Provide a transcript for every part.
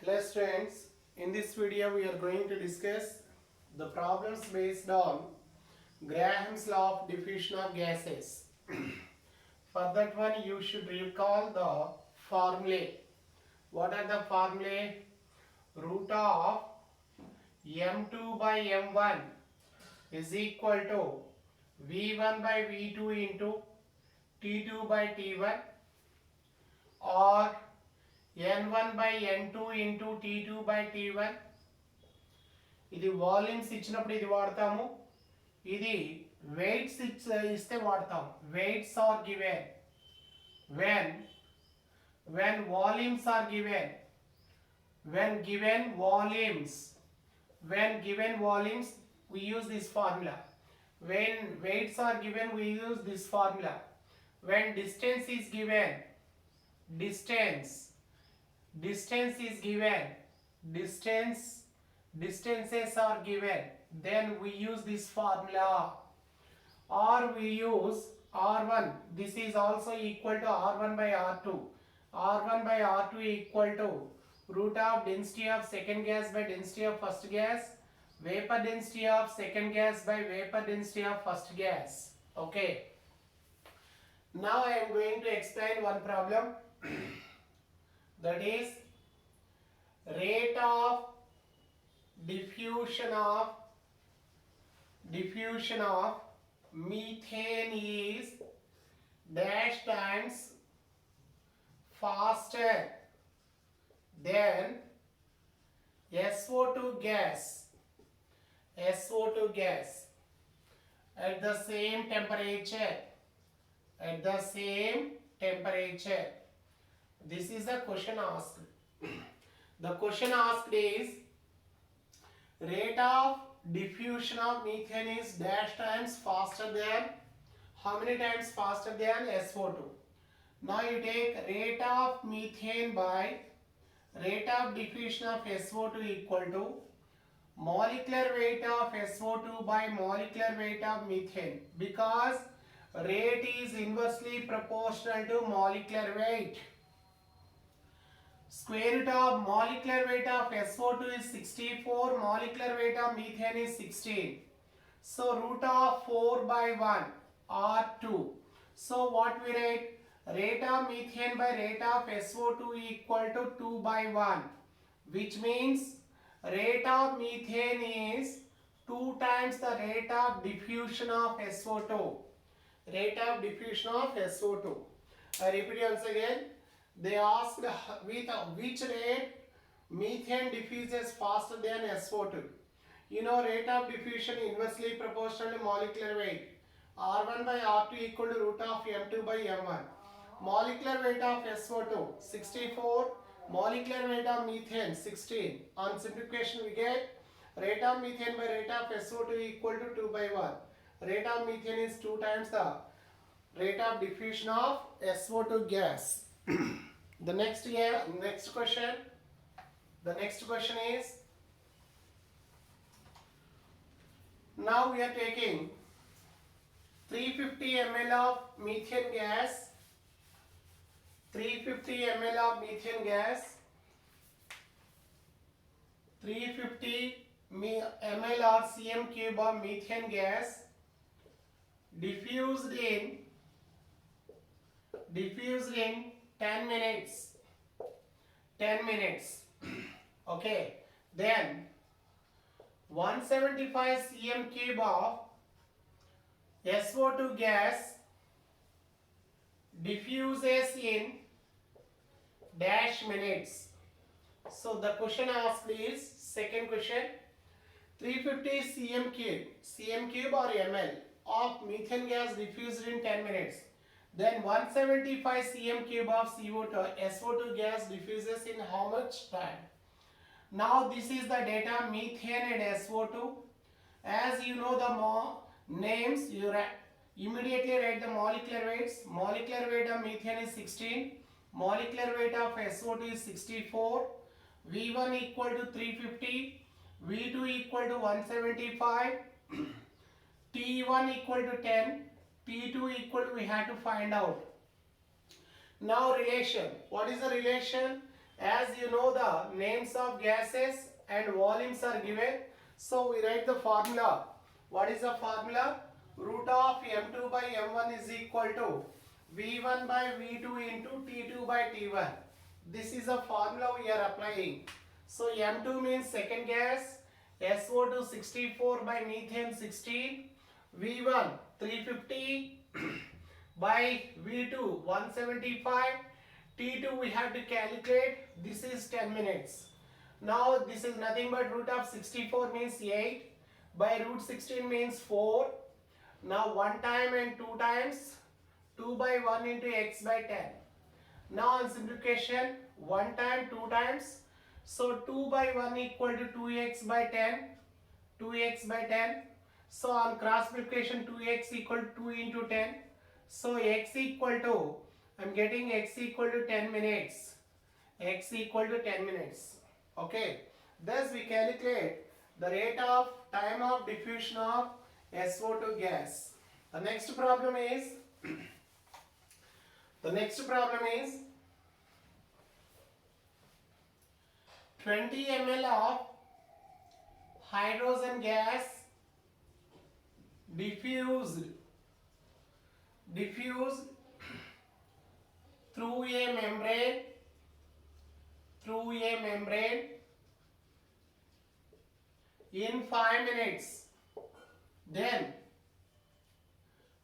Hello students, in this video we are going to discuss the problems based on Graham's law of diffusion of gases. For that one you should recall the formulae. What are the formulae? Root of m2 by m1 is equal to v1 by v2 into t2 by t1 or n1 by n2 into t2 by t1. ఇది volumes ఇచ్చినప్పుడు ఇది వాడతాము, ఇది weights ఇస్తే వాడతాం. Weights are given when volumes are given, when given volumes we use this formula. When weights are given we use this formula. When distance is given, distance is given, distances are given, then we use this formula. Or we use R1, this is also equal to R1 by R2. R1 by R2 equal to root of density of second gas by density of first gas, vapor density of second gas by vapor density of first gas. Okay. Now I am going to explain one problem. That is rate of diffusion of methane is dash times faster than SO2 gas at the same temperature. This is the question asked. The question asked is rate of diffusion of methane is dash times faster than, how many times faster than SO2? Now you take rate of methane by rate of diffusion of SO2 equal to molecular weight of SO2 by molecular weight of methane, because rate is inversely proportional to molecular weight. Square root of molecular weight of SO2 is 64, molecular weight of methane is 16. So root of 4 by 1 or 2. So what we write? Rate of methane by rate of SO2 equal to 2 by 1, which means rate of methane is 2 times the rate of diffusion of SO2. Rate of diffusion of SO2. I repeat once again. They asked with which rate methane diffuses faster than SO2. You know rate of diffusion inversely proportional to molecular weight. R1 by R2 equal to root of M2 by M1. Molecular weight of SO2 64, molecular weight of methane 16. On simplification we get rate of methane by rate of SO2 equal to 2 by 1. Rate of methane is 2 times the rate of diffusion of SO2 gas. The next question is, now we are taking 350 ml of methane gas, 350 ml of methane gas, 350 ml or cm cube of methane gas diffused in 10 minutes. Okay, then 175 cm cube of SO2 gas diffuses in dash minutes. So the question asked is, second question, 350 cm cube or ml of methane gas diffused in 10 minutes. Then 175 cm cube of SO2 gas diffuses in how much time? Now this is the data methane and SO2. As you know the names, you immediately write the molecular weights. Molecular weight of methane is 16, molecular weight of SO2 is 64. V1 equal to 350, V2 equal to 175, T1 equal to 10, T2 equal to, we have to find out. Now relation. What is the relation? As you know, the names of gases and volumes are given. So we write the formula. What is the formula? Root of m2 by m1 is equal to v1 by v2 into t2 by t1. This is a formula we are applying. So m2 means second gas, SO2 64 by methane 16, v1 350 by v2 175, t2 we have to calculate. This is 10 minutes. Now this is nothing but root of 64 means 8 by root 16 means 4. Now 1 time and 2 times, 2 by 1 into x by 10. Now on simplification, 1 time, 2 times. So 2 by 1 equal to 2x by 10. 2x by 10. So on cross multiplication, 2x equal to 2 into 10. So x equal to, I'm getting x equal to 10 minutes. X equal to 10 minutes. Okay. Thus we calculate the rate of time of diffusion of SO2 gas. The next problem is 20 ml of hydrogen gas diffused through a membrane in 5 minutes. Then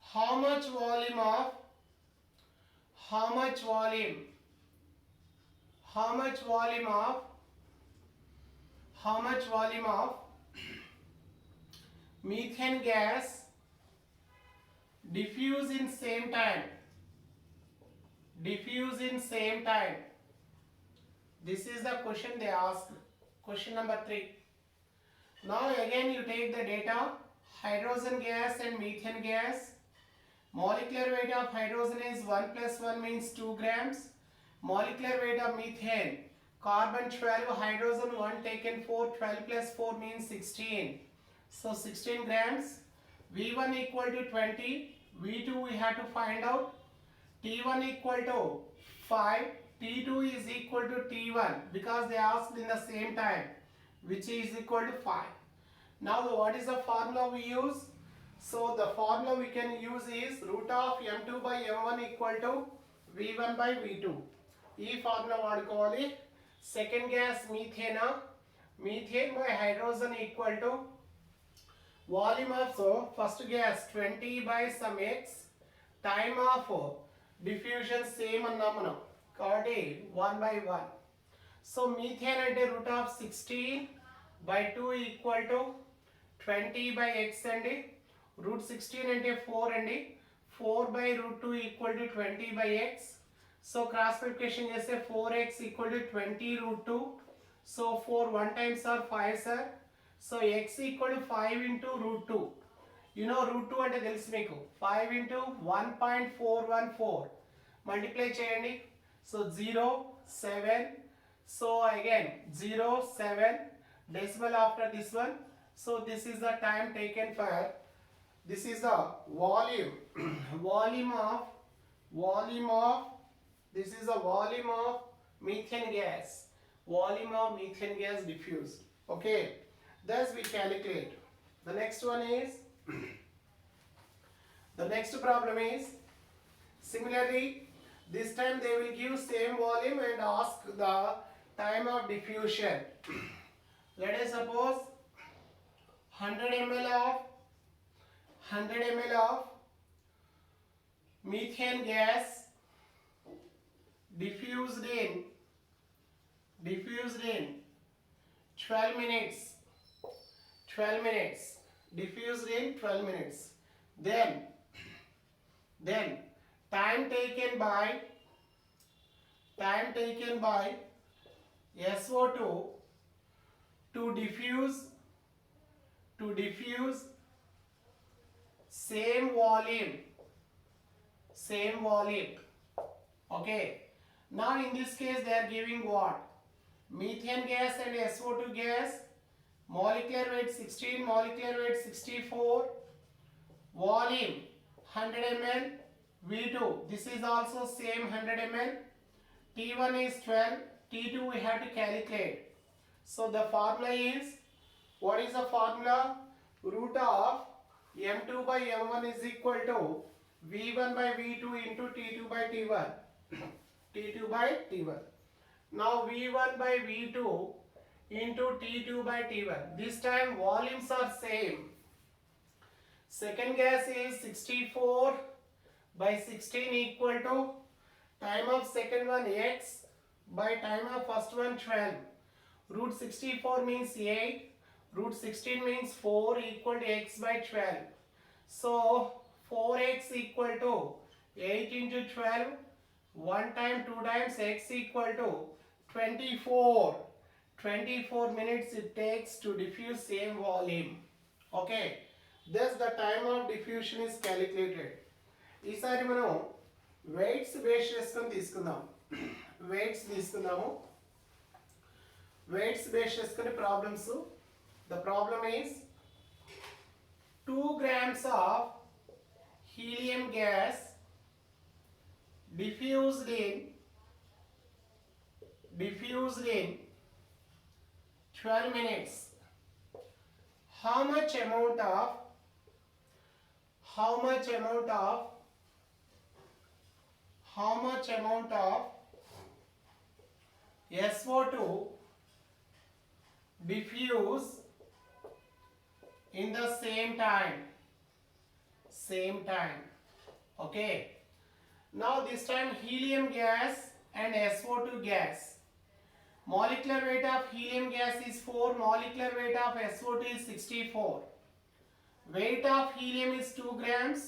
how much volume of methane gas diffuse in same time? This is the question they asked. Question number 3. Now again you take the data, hydrogen gas and methane gas. Molecular weight of hydrogen is 1 plus 1 means 2 grams. Molecular weight of methane, carbon 12, hydrogen 1 taken 4, 12 plus 4 means 16. So 16 grams. V1 equal to 20, V2 we have to find out. T1 equal to 5, T2 is equal to T1 because they asked in the same time, which is equal to 5. Now what is the formula we use? So the formula we can use is root of m2 by m1 equal to v1 by v2. ఈ formula వాడుకోవాలి. Second gas methane by hydrogen equal to volume of, so first gas 20 by some x, time of diffusion same అన్నాం మనం కాబట్టి 1 by 1. So methane అంటే root of 16 by 2 equal to 20 by x అండి. root 16 అంటే 4 అండి. 4 by root 2 equal to 20 by x. So cross multiplication చేస్తే 4x equal to 20 root 2. So 4 1 times are 5 sir. So x equal to 5 into root 2. You know root 2 అంటే తెలుసు మీకు. 5 into 1.414. Multiply చేయండి. So 0, 7. So again 0, 7. Decimal after this one. So this is the time taken for, this is the volume. This is the volume of methane gas. Volume of methane gas diffused. Okay. Thus we calculate. The next one is, the next problem is, similarly, this time they will give same volume and ask the time of diffusion. Let us suppose 100 ml of methane gas diffused in 12 minutes. Diffused in 12 minutes. Then time taken by SO2 to diffuse same volume. Okay. Now in this case they are giving what? Methane gas and SO2 gas, molecular weight 16, molecular weight 64, volume 100 ml, V2 this is also same 100 ml, T1 is 12, T2 we have to calculate. So the formula is, what is the formula? Root of M2 by M1 is equal to V1 by V2 into T2 by T1. T2 by T1. Now V1 by V2 into T2 by T1. This time volumes are same. Second gas is 64 by 16 equal to time of second one x by time of first one 12. Root 64 means 8. Root 16 means 4 equal to x by 12. So 4x equal to 8 into 12. 1 time 2 times x equal to 24. 24 minutes it takes to diffuse same volume. Okay. Thus the time of diffusion is calculated. ఈసారి మనం weights base చేసుకొని తీసుకుందాం. Weights తీసుకుందాము. Weights base చేసుకొని problems. The problem is 2 grams of helium gas diffused in 12 minutes. How much amount of SO2 diffuse in the same time. Okay. Now this time helium gas and SO2 gas. Molecular weight of helium gas is 4. Molecular weight of SO2 is 64. Weight of helium is 2 grams.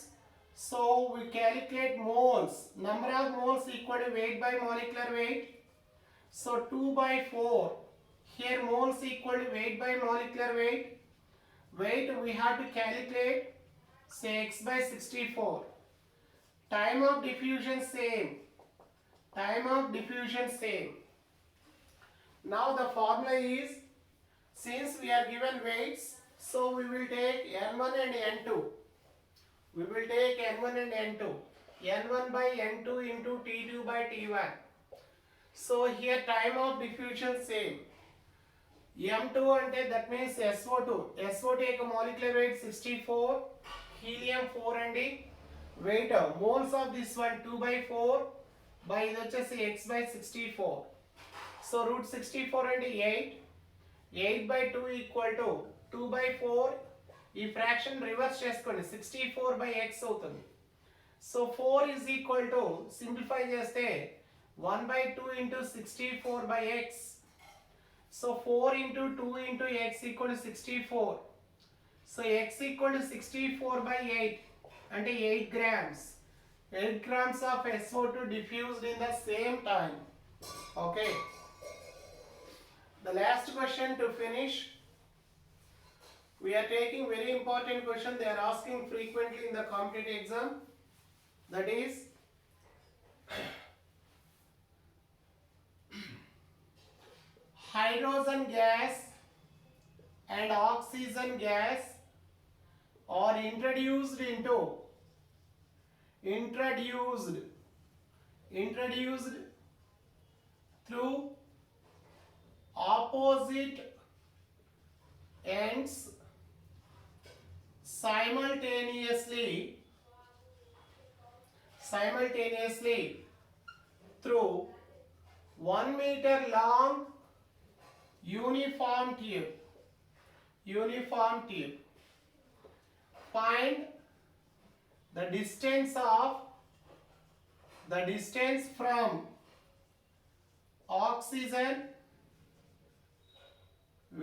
So we calculate moles. Number of moles equal to weight by molecular weight. So 2 by 4. Here moles equal to weight by molecular weight. Weight we have to calculate. Say x by 64. Time of diffusion same. Now the formula is, since we are given weights, so we will take N1 and N2. N1 by N2 into T2 by T1. So here time of diffusion same. M2 ante that means SO2. SO2 యొక్క molecular weight 64. Helium 4 andi. Weight moles of this one 2 by 4 by ఇది వచ్చేసి x by 64. So root 64 అంటే 8. 8 by 2 equal to 2 by 4. ఈ fraction reverse చేసుకోండి. 64 by x అవుతుంది. So 4 is equal to, simplify చేస్తే 1 by 2 into 64 by x. So 4 into 2 into x equal to 64. So x equal to 64 by 8 అంటే 8 grams. 8 grams of SO2 diffused in the same time. Okay. The last question to finish. We are taking very important question. They are asking frequently in the competitive exam. That is hydrogen gas and oxygen gas are introduced through opposite ends simultaneously through 1 meter long uniform tube. Find the distance from oxygen.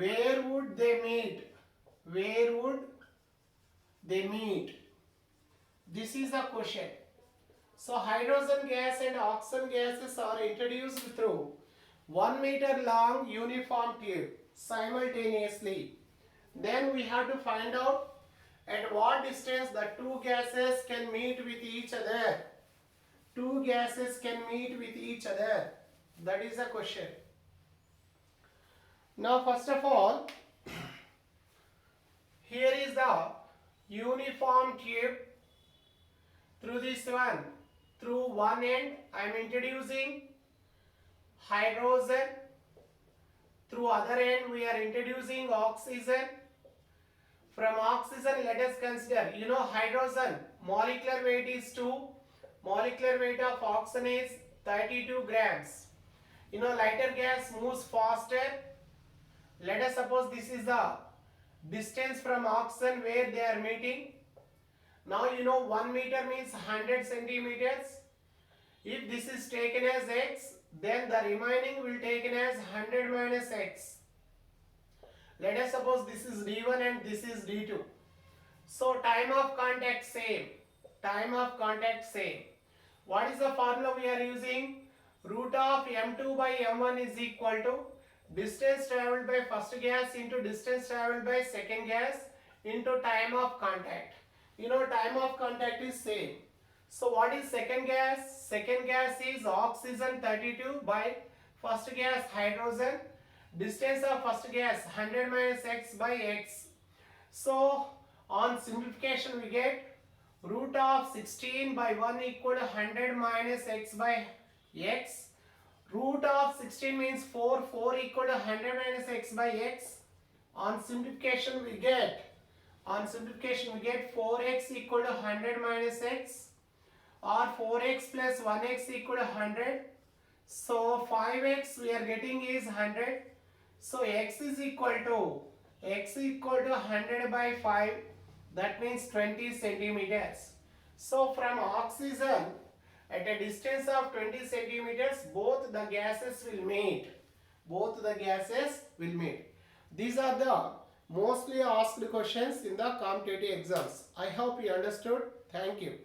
Where would they meet? This is the question. So hydrogen gas and oxygen gases are introduced through 1 meter long uniform tube simultaneously. Then we have to find out at what distance the two gases can meet with each other. That is the question. Now first of all, here is the uniform tube. Through one end I am introducing hydrogen. Through other end we are introducing oxygen. From oxygen let us consider, hydrogen molecular weight is 2. Molecular weight of oxygen is 32 grams. Lighter gas moves faster. Let us suppose this is the distance from oxygen where they are meeting. Now 1 meter means 100 centimeters. If this is taken as x, then the remaining will taken as 100 minus x. Let us suppose this is d1 and this is d2. So time of contact same. Time of contact same. What is the formula we are using? Root of m2 by m1 is equal to distance travelled by first gas into distance travelled by second gas into time of contact. Time of contact is same. So what is second gas? Second gas is oxygen 32 by first gas hydrogen. Distance of first gas 100 minus x by x. So on simplification we get root of 16 by 1 equal to 100 minus x by x. Root of 16 means 4. 4 equal to 100 minus x by x. On simplification we get 4x equal to 100 minus x, or 4x plus 1x equal to 100. So 5x we are getting is 100. So x is equal to 100 by 5. That means 20 centimeters. So from oxygen at a distance of 20 centimeters, both the gases will meet. These are the mostly asked questions in the competitive exams. I hope you understood. Thank you.